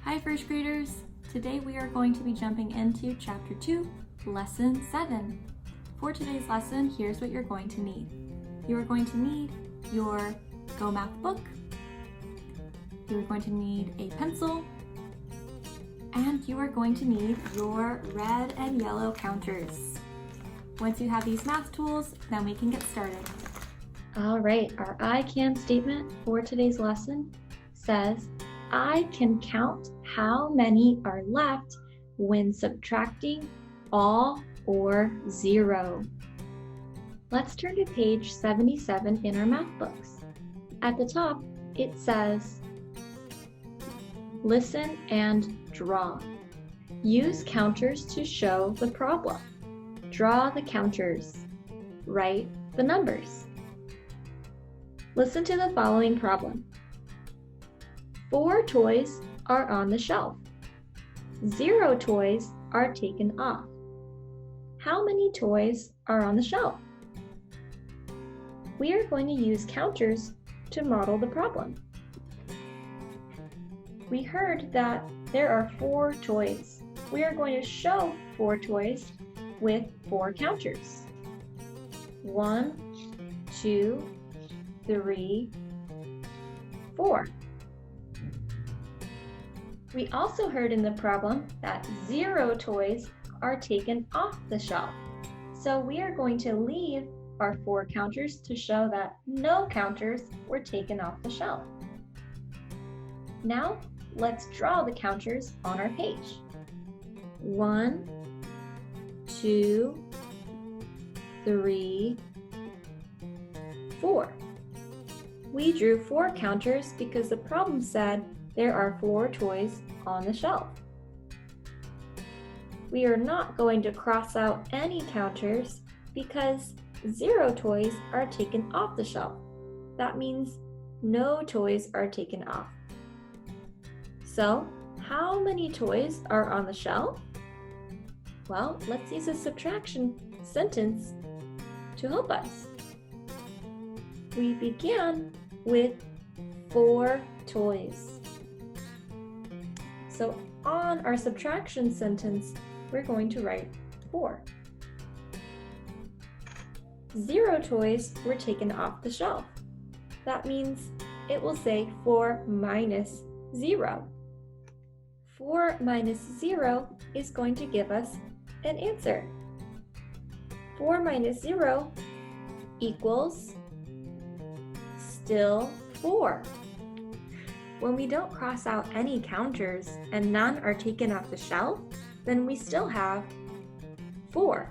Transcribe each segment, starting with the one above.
Hi first graders! Today we are going to be jumping into Chapter 2, Lesson 7. For today's lesson, here's what you're going to need. You are going to need your Go Math book, you are going to need a pencil, and you are going to need your red and yellow counters. Once you have these math tools, then we can get started. All right, our I can statement for today's lesson says, I can count how many are left when subtracting all or 0. Let's turn to page 77 in our math books. At the top, it says, listen and draw. Use counters to show the problem. Draw the counters. Write the numbers. Listen to the following problem. 4 toys are on the shelf. 0 toys are taken off. How many toys are on the shelf? We are going to use counters to model the problem. We heard that there are 4 toys. We are going to show 4 toys with 4 counters. 1, 2, 3, 4. We also heard in the problem that 0 toys are taken off the shelf. So we are going to leave our 4 counters to show that no counters were taken off the shelf. Now, let's draw the counters on our page. 1, 2, 3, 4. We drew 4 counters because the problem said there are 4 toys on the shelf. We are not going to cross out any counters because 0 toys are taken off the shelf. That means no toys are taken off. So, how many toys are on the shelf? Well, let's use a subtraction sentence to help us. We began with 4 toys. So on our subtraction sentence, we're going to write 4. 0 toys were taken off the shelf. That means it will say 4 minus 0. 4 minus 0 is going to give us an answer. 4 minus 0 equals still 4. When we don't cross out any counters and none are taken off the shelf, then we still have 4.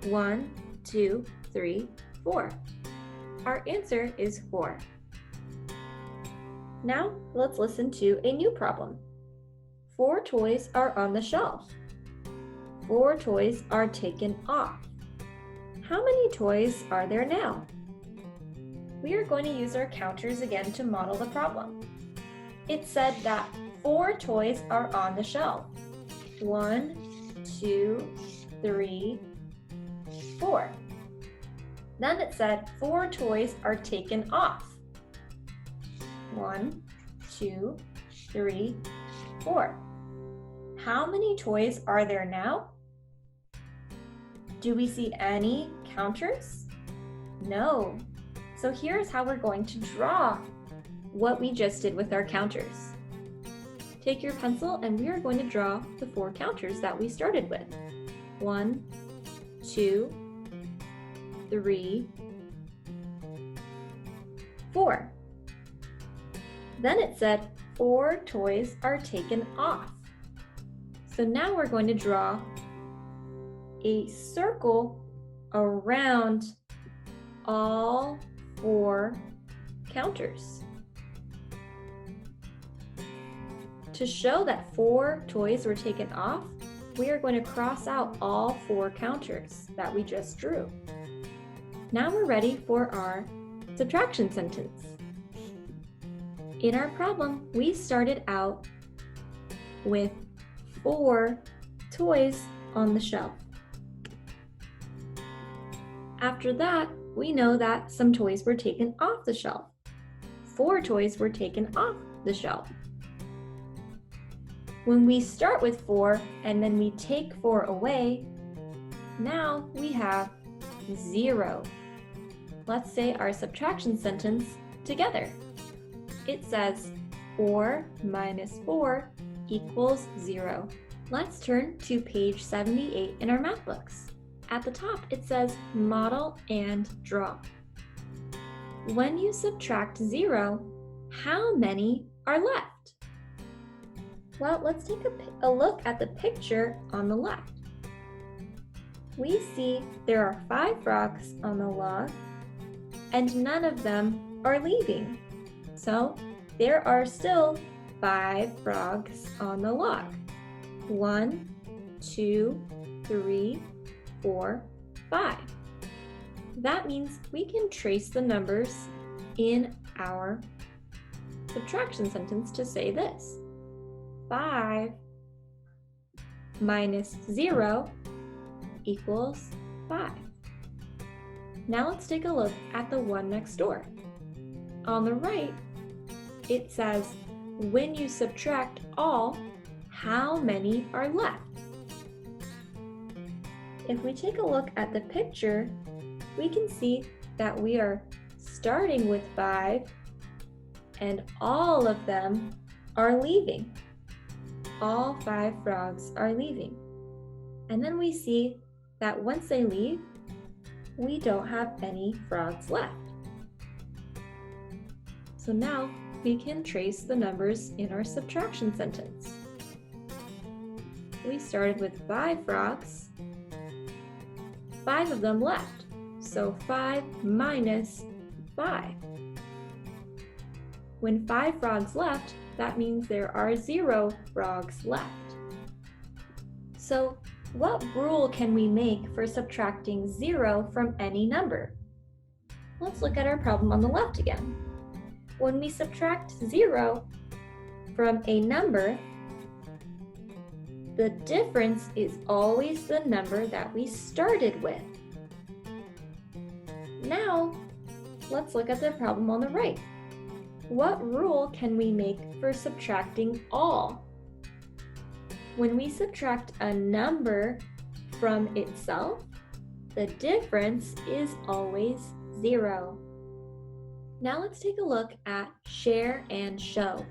1, 2, 3, 4. Our answer is 4. Now, let's listen to a new problem. 4 toys are on the shelf. 4 toys are taken off. How many toys are there now? We are going to use our counters again to model the problem. It said that 4 toys are on the shelf. 1, 2, 3, 4. Then it said 4 toys are taken off. 1, 2, 3, 4. How many toys are there now? Do we see any counters? No. So here's how we're going to draw what we just did with our counters. Take your pencil and we are going to draw the 4 counters that we started with. 1, 2, 3, 4. Then it said 4 toys are taken off. So now we're going to draw a circle around all 4 counters. To show that 4 toys were taken off, we are going to cross out all 4 counters that we just drew. Now we're ready for our subtraction sentence. In our problem, we started out with 4 toys on the shelf. After that, we know that some toys were taken off the shelf. 4 toys were taken off the shelf. When we start with 4 and then we take 4 away, now we have 0. Let's say our subtraction sentence together. It says 4 minus 4 equals 0. Let's turn to page 78 in our math books. At the top, it says model and draw. When you subtract 0, how many are left? Well, let's take a look at the picture on the left. We see there are 5 frogs on the log, and none of them are leaving. So there are still 5 frogs on the log. 1, 2, 3, 4, 5. That means we can trace the numbers in our subtraction sentence to say this. 5 minus 0 equals 5. Now let's take a look at the one next door. On the right, it says, when you subtract all, how many are left? If we take a look at the picture, we can see that we are starting with 5 and all of them are leaving. All 5 frogs are leaving. And then we see that once they leave, we don't have any frogs left. So now we can trace the numbers in our subtraction sentence. We started with 5 frogs. 5 of them left, so 5 minus 5. When 5 frogs left, that means there are 0 frogs left. So what rule can we make for subtracting 0 from any number? Let's look at our problem on the left again. When we subtract 0 from a number, the difference is always the number that we started with. Now, let's look at the problem on the right. What rule can we make for subtracting all? When we subtract a number from itself, the difference is always 0. Now let's take a look at share and show.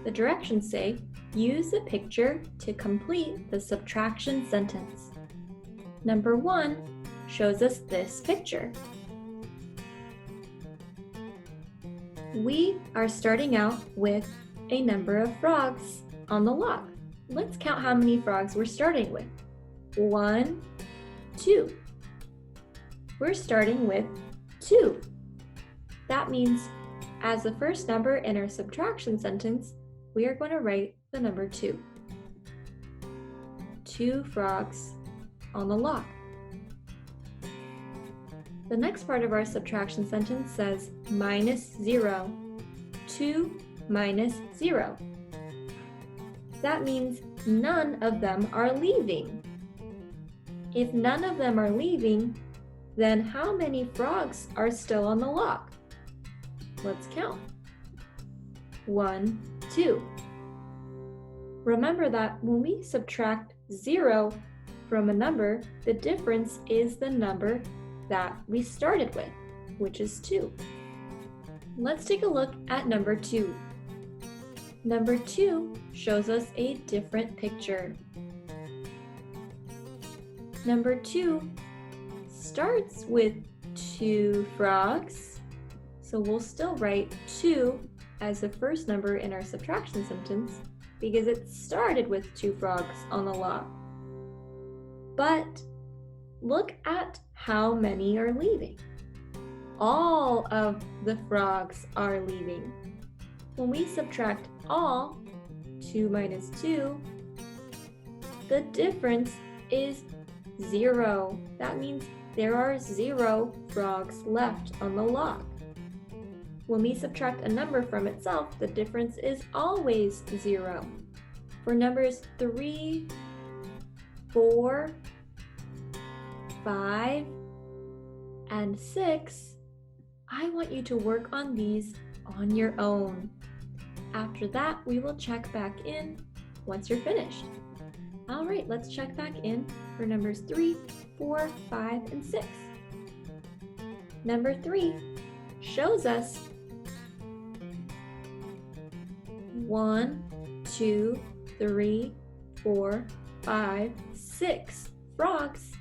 The directions say, use the picture to complete the subtraction sentence. Number 1 shows us this picture. We are starting out with a number of frogs on the log. Let's count how many frogs we're starting with. 1, 2. We're starting with 2. That means as the first number in our subtraction sentence, we are going to write the number 2. 2 frogs on the log. The next part of our subtraction sentence says minus 0. 2 minus 0. That means none of them are leaving. If none of them are leaving, then how many frogs are still on the log? Let's count. 1, 2. Remember that when we subtract 0 from a number, the difference is the number that we started with, which is 2. Let's take a look at number 2. Number 2 shows us a different picture. Number 2 starts with 2 frogs, so we'll still write 2 as the first number in our subtraction sentence because it started with 2 frogs on the log. But look at how many are leaving. All of the frogs are leaving. When we subtract all, 2 minus 2, the difference is 0. That means there are 0 frogs left on the log. When we subtract a number from itself, the difference is always 0. For numbers 3, 4, 5, and 6, I want you to work on these on your own. After that, we will check back in once you're finished. All right, let's check back in for numbers 3, 4, 5, and 6. Number 3 shows us 1, 2, 3, 4, 5, 6 frogs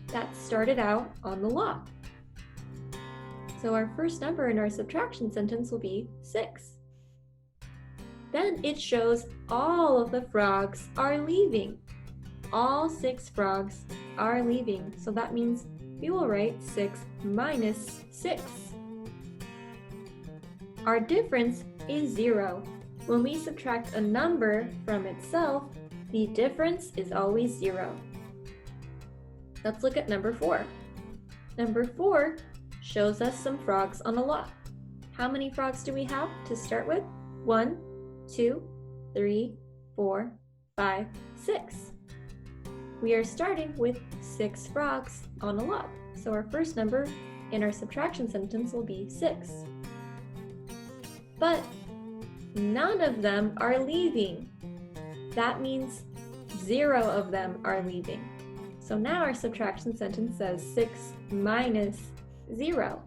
that started out on the log. So our first number in our subtraction sentence will be 6. Then it shows all of the frogs are leaving. All 6 frogs are leaving. So that means we will write 6 minus 6. Our difference is 0. When we subtract a number from itself, the difference is always 0. Let's look at number 4. Number 4 shows us some frogs on a log. How many frogs do we have to start with? 1, 2, 3, 4, 5, 6. We are starting with 6 frogs on a log. So our first number in our subtraction sentence will be 6. But none of them are leaving. That means 0 of them are leaving. So now our subtraction sentence says 6 minus 0.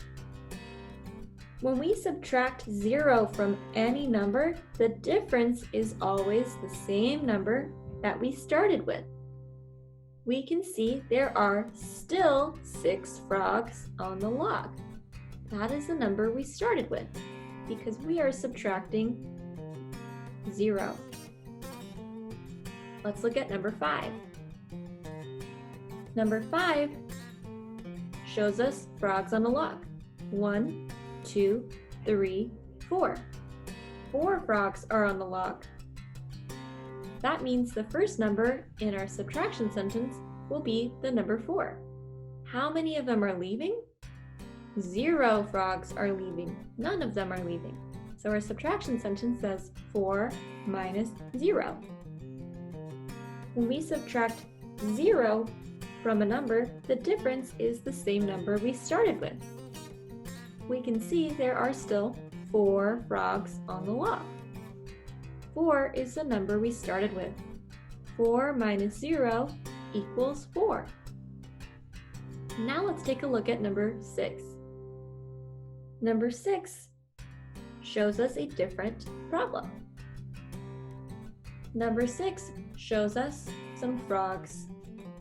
When we subtract 0 from any number, the difference is always the same number that we started with. We can see there are still 6 frogs on the log. That is the number we started with because we are subtracting 0. Let's look at number 5. Number 5 shows us frogs on a log. 1, 2, 3, 4. 4 frogs are on the log. That means the first number in our subtraction sentence will be the number 4. How many of them are leaving? 0 frogs are leaving. None of them are leaving. So our subtraction sentence says 4 minus 0. When we subtract 0 from a number, the difference is the same number we started with. We can see there are still 4 frogs on the log. 4 is the number we started with. 4 minus 0 equals 4. Now let's take a look at number 6. Number 6 shows us a different problem. Number 6 shows us some frogs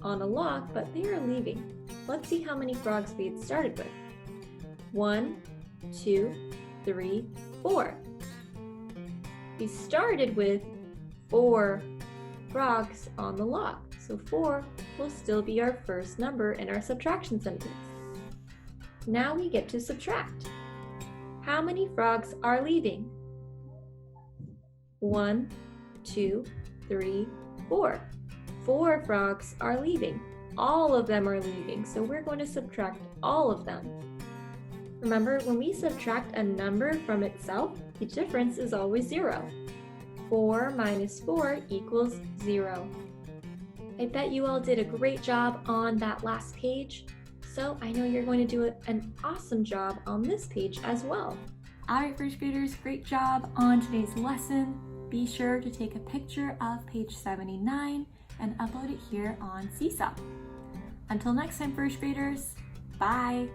on a log, but they are leaving. Let's see how many frogs we had started with. 1, 2, 3, 4. We started with 4 frogs on the log, so 4 will still be our first number in our subtraction sentence. Now we get to subtract. How many frogs are leaving? 1, 2, 3, 4. 4 frogs are leaving. All of them are leaving, so we're going to subtract all of them. Remember, when we subtract a number from itself, the difference is always 0. 4 minus 4 equals 0. I bet you all did a great job on that last page, so I know you're going to do an awesome job on this page as well. Alright, first graders, great job on today's lesson. Be sure to take a picture of page 79 and upload it here on Seesaw. Until next time, first graders, bye!